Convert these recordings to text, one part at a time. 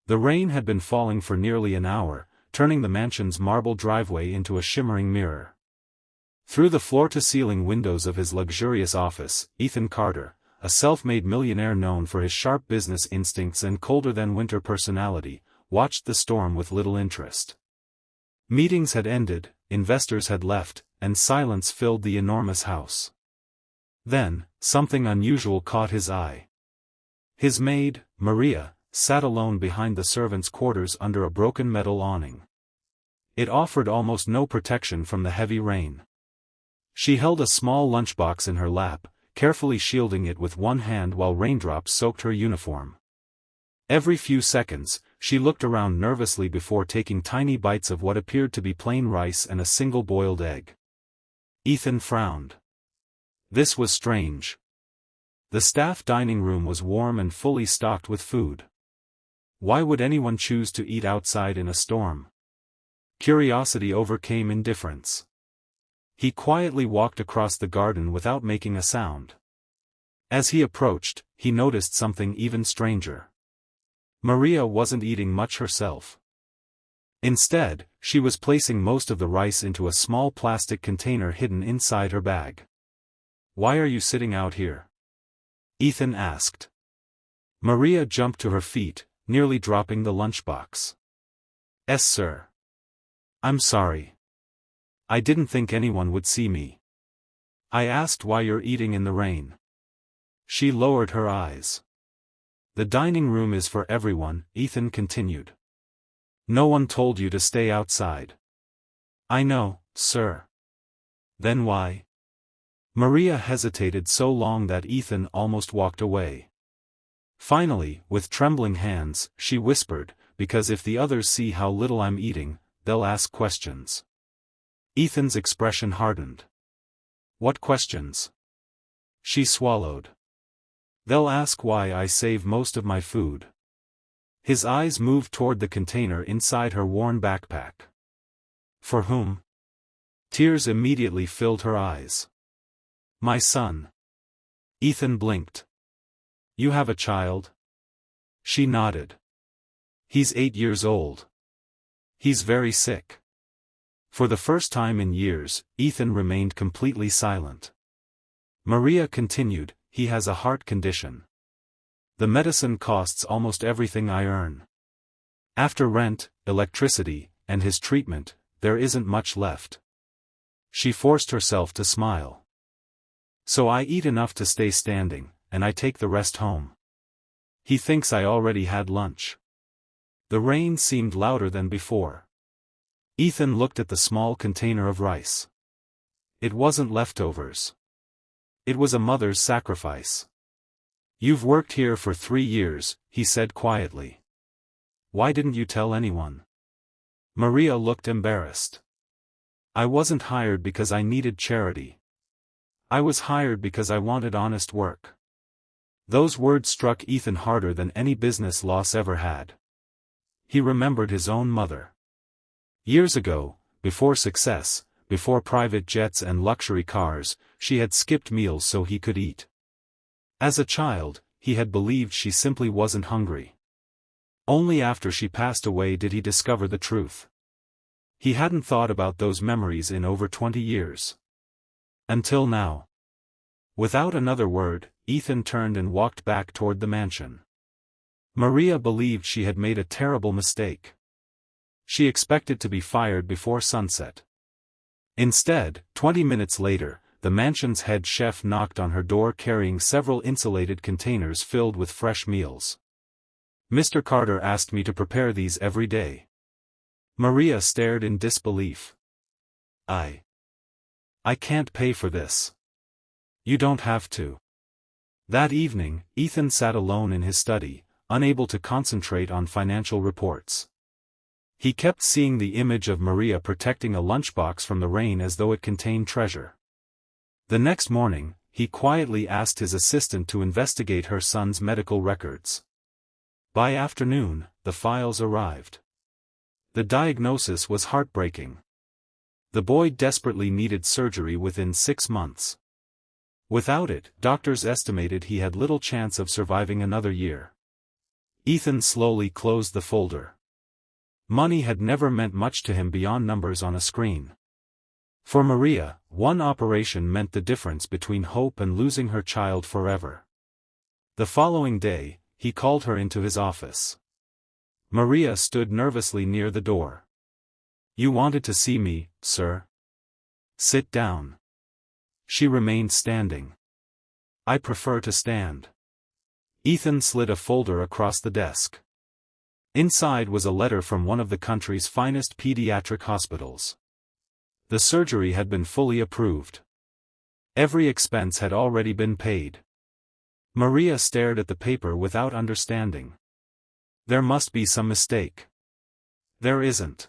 The rain had been falling for nearly an hour, turning the mansion's marble driveway into a shimmering mirror. Through the floor-to-ceiling windows of his luxurious office, Ethan Carter, a self-made millionaire known for his sharp business instincts and colder-than-winter personality, watched the storm with little interest. Meetings had ended, investors had left, and silence filled the enormous house. Then, something unusual caught his eye. His maid, Maria, sat alone behind the servants' quarters under a broken metal awning. It offered almost no protection from the heavy rain. She held a small lunchbox in her lap, carefully shielding it with one hand while raindrops soaked her uniform. Every few seconds, she looked around nervously before taking tiny bites of what appeared to be plain rice and a single boiled egg. Ethan frowned. This was strange. The staff dining room was warm and fully stocked with food. Why would anyone choose to eat outside in a storm? Curiosity overcame indifference. He quietly walked across the garden without making a sound. As he approached, he noticed something even stranger. Maria wasn't eating much herself. Instead, she was placing most of the rice into a small plastic container hidden inside her bag. "Why are you sitting out here?" Ethan asked. Maria jumped to her feet, nearly dropping the lunchbox. "Yes, sir. I'm sorry. I didn't think anyone would see me. I asked why you're eating in the rain." She lowered her eyes. "The dining room is for everyone," Ethan continued. "No one told you to stay outside." "I know, sir." "Then why?" Maria hesitated so long that Ethan almost walked away. Finally, with trembling hands, she whispered, "Because if the others see how little I'm eating, they'll ask questions." Ethan's expression hardened. "What questions?" She swallowed. "They'll ask why I save most of my food." His eyes moved toward the container inside her worn backpack. "For whom?" Tears immediately filled her eyes. "My son." Ethan blinked. "You have a child?" She nodded. "He's 8 years old. He's very sick." For the first time in years, Ethan remained completely silent. Maria continued, "He has a heart condition. The medicine costs almost everything I earn. After rent, electricity, and his treatment, there isn't much left." She forced herself to smile. "So I eat enough to stay standing, and I take the rest home. He thinks I already had lunch." The rain seemed louder than before. Ethan looked at the small container of rice. It wasn't leftovers. It was a mother's sacrifice. "You've worked here for 3 years, he said quietly. "Why didn't you tell anyone?" Maria looked embarrassed. "I wasn't hired because I needed charity. I was hired because I wanted honest work." Those words struck Ethan harder than any business loss ever had. He remembered his own mother. Years ago, before success, before private jets and luxury cars, she had skipped meals so he could eat. As a child, he had believed she simply wasn't hungry. Only after she passed away did he discover the truth. He hadn't thought about those memories in over 20 years. Until now. Without another word, Ethan turned and walked back toward the mansion. Maria believed she had made a terrible mistake. She expected to be fired before sunset. Instead, 20 minutes later, the mansion's head chef knocked on her door carrying several insulated containers filled with fresh meals. "Mr. Carter asked me to prepare these every day." Maria stared in disbelief. I can't pay for this." "You don't have to." That evening, Ethan sat alone in his study, unable to concentrate on financial reports. He kept seeing the image of Maria protecting a lunchbox from the rain as though it contained treasure. The next morning, he quietly asked his assistant to investigate her son's medical records. By afternoon, the files arrived. The diagnosis was heartbreaking. The boy desperately needed surgery within 6 months. Without it, doctors estimated he had little chance of surviving another year. Ethan slowly closed the folder. Money had never meant much to him beyond numbers on a screen. For Maria, one operation meant the difference between hope and losing her child forever. The following day, he called her into his office. Maria stood nervously near the door. "You wanted to see me, sir?" "Sit down." She remained standing. "I prefer to stand." Ethan slid a folder across the desk. Inside was a letter from one of the country's finest pediatric hospitals. The surgery had been fully approved. Every expense had already been paid. Maria stared at the paper without understanding. There must be some mistake. There isn't.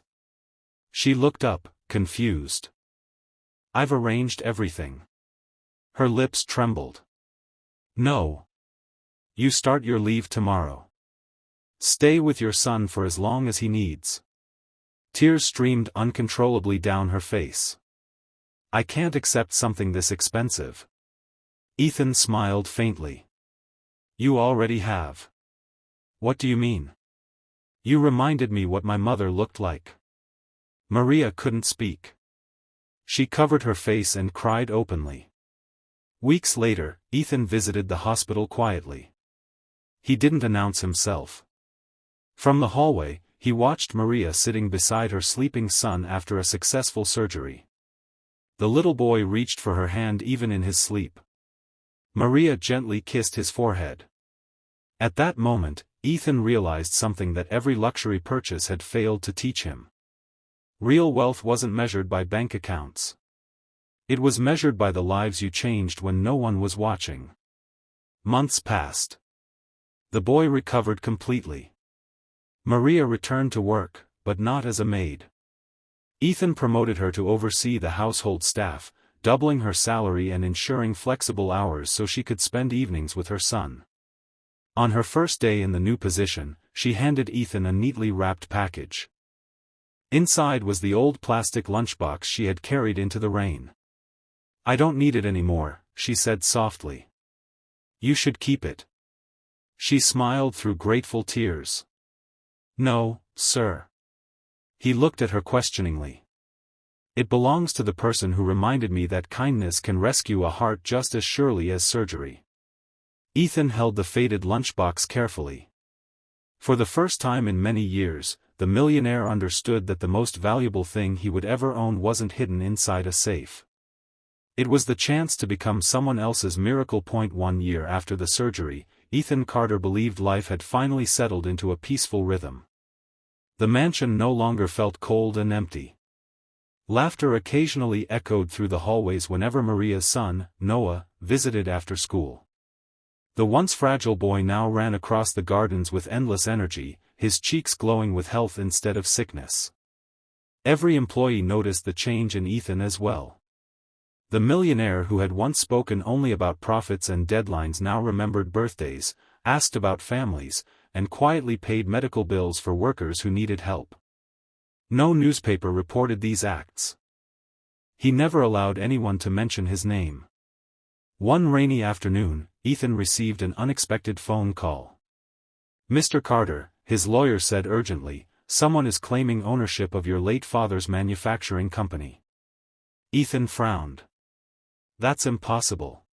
She looked up, confused. "I've arranged everything." Her lips trembled. "No. You start your leave tomorrow. Stay with your son for as long as he needs." Tears streamed uncontrollably down her face. "I can't accept something this expensive." Ethan smiled faintly. "You already have." "What do you mean?" "You reminded me what my mother looked like." Maria couldn't speak. She covered her face and cried openly. Weeks later, Ethan visited the hospital quietly. He didn't announce himself. From the hallway, he watched Maria sitting beside her sleeping son after a successful surgery. The little boy reached for her hand even in his sleep. Maria gently kissed his forehead. At that moment, Ethan realized something that every luxury purchase had failed to teach him. Real wealth wasn't measured by bank accounts. It was measured by the lives you changed when no one was watching. Months passed. The boy recovered completely. Maria returned to work, but not as a maid. Ethan promoted her to oversee the household staff, doubling her salary and ensuring flexible hours so she could spend evenings with her son. On her first day in the new position, she handed Ethan a neatly wrapped package. Inside was the old plastic lunchbox she had carried into the rain. "I don't need it anymore," she said softly. "You should keep it." She smiled through grateful tears. "No, sir." He looked at her questioningly. "It belongs to the person who reminded me that kindness can rescue a heart just as surely as surgery." Ethan held the faded lunchbox carefully. For the first time in many years, the millionaire understood that the most valuable thing he would ever own wasn't hidden inside a safe. It was the chance to become someone else's miracle. 1 year after the surgery, Ethan Carter believed life had finally settled into a peaceful rhythm. The mansion no longer felt cold and empty. Laughter occasionally echoed through the hallways whenever Maria's son, Noah, visited after school. The once fragile boy now ran across the gardens with endless energy, his cheeks glowing with health instead of sickness. Every employee noticed the change in Ethan as well. The millionaire who had once spoken only about profits and deadlines now remembered birthdays, asked about families, and quietly paid medical bills for workers who needed help. No newspaper reported these acts. He never allowed anyone to mention his name. One rainy afternoon, Ethan received an unexpected phone call. "Mr. Carter," his lawyer said urgently, "someone is claiming ownership of your late father's manufacturing company." Ethan frowned. "That's impossible.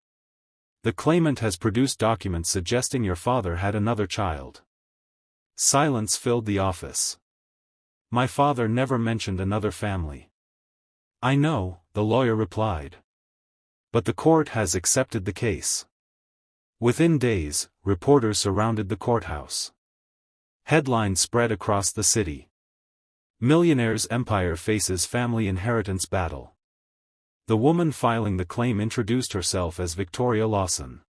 The claimant has produced documents suggesting your father had another child." Silence filled the office. "My father never mentioned another family." "I know," the lawyer replied. "But the court has accepted the case." Within days, reporters surrounded the courthouse. Headlines spread across the city. "Millionaire's empire faces family inheritance battle." The woman filing the claim introduced herself as Victoria Lawson.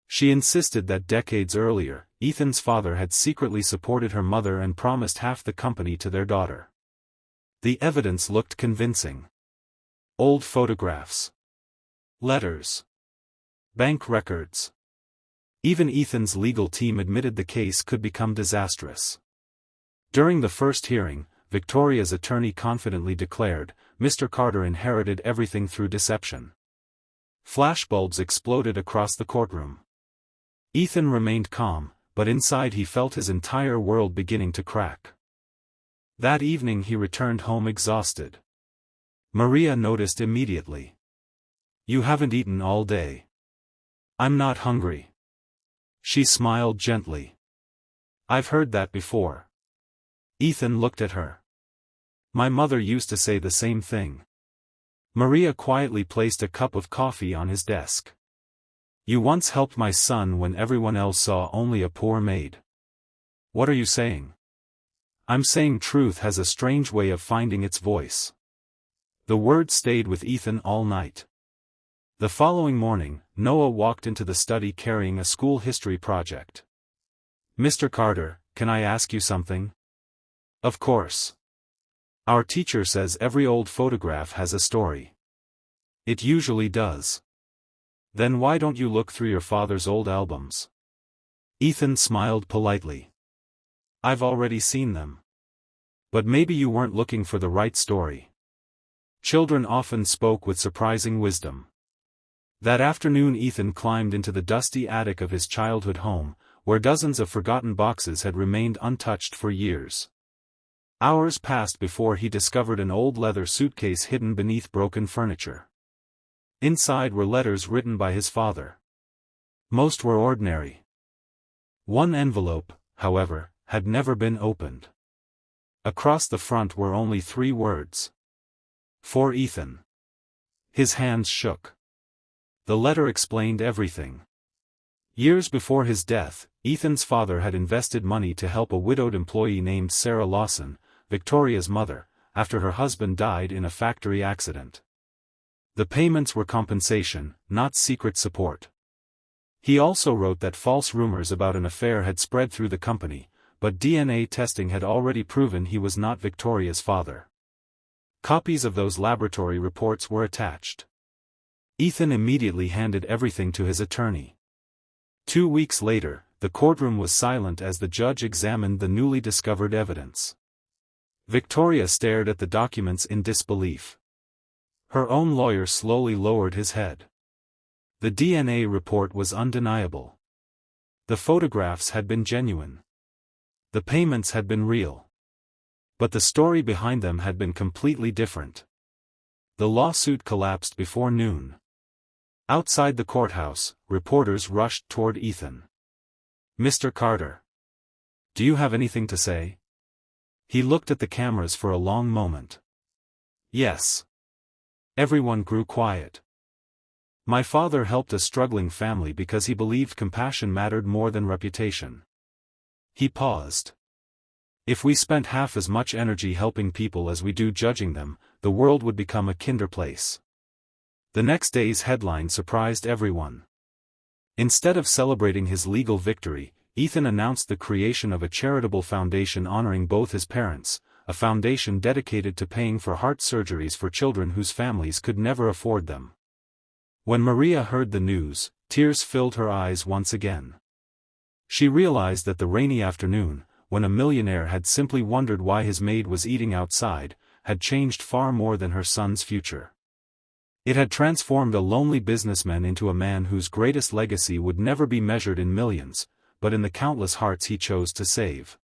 She insisted that decades earlier, Ethan's father had secretly supported her mother and promised half the company to their daughter. The evidence looked convincing. Old photographs, letters, bank records. Even Ethan's legal team admitted the case could become disastrous. During the first hearing, Victoria's attorney confidently declared, "Mr. Carter inherited everything through deception." Flashbulbs exploded across the courtroom. Ethan remained calm, but inside he felt his entire world beginning to crack. That evening he returned home exhausted. Maria noticed immediately. "You haven't eaten all day." "I'm not hungry." She smiled gently. "I've heard that before." Ethan looked at her. "My mother used to say the same thing." Maria quietly placed a cup of coffee on his desk. "You once helped my son when everyone else saw only a poor maid." "What are you saying?" "I'm saying truth has a strange way of finding its voice." The word stayed with Ethan all night. The following morning, Noah walked into the study carrying a school history project. "Mr. Carter, can I ask you something?" "Of course." "Our teacher says every old photograph has a story." "It usually does." "Then why don't you look through your father's old albums?" Ethan smiled politely. "I've already seen them." "But maybe you weren't looking for the right story." Children often spoke with surprising wisdom. That afternoon Ethan climbed into the dusty attic of his childhood home, where dozens of forgotten boxes had remained untouched for years. Hours passed before he discovered an old leather suitcase hidden beneath broken furniture. Inside were letters written by his father. Most were ordinary. One envelope, however, had never been opened. Across the front were only 3 words. "For Ethan." His hands shook. The letter explained everything. Years before his death, Ethan's father had invested money to help a widowed employee named Sarah Lawson, Victoria's mother, after her husband died in a factory accident. The payments were compensation, not secret support. He also wrote that false rumors about an affair had spread through the company, but DNA testing had already proven he was not Victoria's father. Copies of those laboratory reports were attached. Ethan immediately handed everything to his attorney. 2 weeks later, the courtroom was silent as the judge examined the newly discovered evidence. Victoria stared at the documents in disbelief. Her own lawyer slowly lowered his head. The DNA report was undeniable. The photographs had been genuine. The payments had been real. But the story behind them had been completely different. The lawsuit collapsed before noon. Outside the courthouse, reporters rushed toward Ethan. "Mr. Carter. Do you have anything to say?" He looked at the cameras for a long moment. "Yes." Everyone grew quiet. "My father helped a struggling family because he believed compassion mattered more than reputation." He paused. "If we spent half as much energy helping people as we do judging them, the world would become a kinder place." The next day's headline surprised everyone. Instead of celebrating his legal victory, Ethan announced the creation of a charitable foundation honoring both his parents, a foundation dedicated to paying for heart surgeries for children whose families could never afford them. When Maria heard the news, tears filled her eyes once again. She realized that the rainy afternoon, when a millionaire had simply wondered why his maid was eating outside, had changed far more than her son's future. It had transformed a lonely businessman into a man whose greatest legacy would never be measured in millions, but in the countless hearts he chose to save.